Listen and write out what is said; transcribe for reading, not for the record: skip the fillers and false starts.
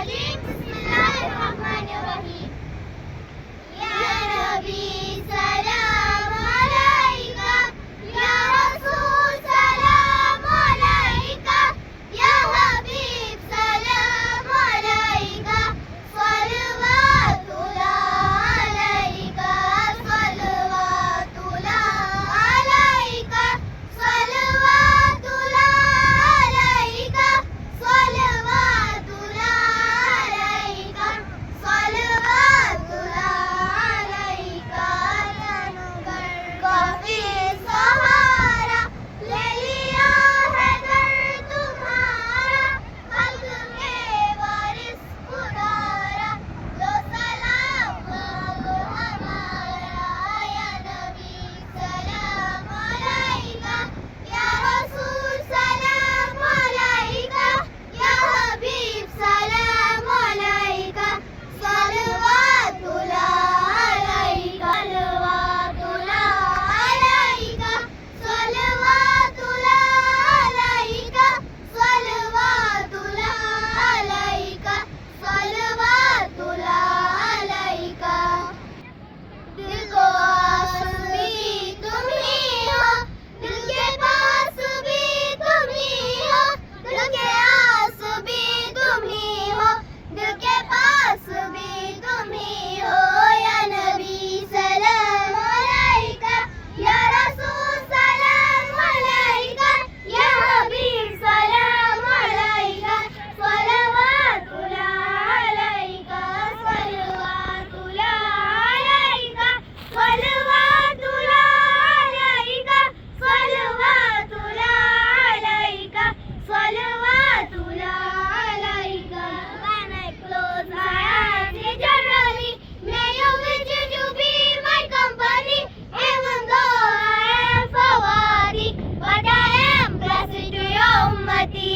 रजीम बिस्मिल्लाहिर्रहमानिर्रहीम या नबी सलाम अलैका या रसूल सलाम अलैका या हबीब सलाम अलैका सल्लल्लाहु अलैका सल्लल्लाहु अलैका सल्लल्लाहु अलैका सल्लल्लाहु अलैका सल्लल्लाहु अलैका काफी सहारा ले लिया है दर तुम्हारा हक में वारिस पुकारा लो सलाम हमारा या नबी सलाम अलैका या रसूल सलाम अलैका या हबीब सलाम अलैका सल्लल्लाहु अलैका सल्लल्लाहु अलैका सल्लल्लाहु अलैका सल्लल्लाहु अलैका सल्लल्लाहु अलैका दिल को आस भी तुम ही हो दिल के पास भी तुम ही हो दिल के आस भी तुम ही हो दिल के पास भी तुम ही हो या नबी सलाम अलैका या रसूल सलाम अलैका या हबीब सलाम अलैका सल्लल्लाहु अलैका सल्लल्लाहु अलैका सल्लल्लाहु अलैका सल्लल्लाहु अलैका सल्लल्लाहु अलैका when I close my eyes generally may you visit to be my company even though I am Fawadi but I am blessed to your ummati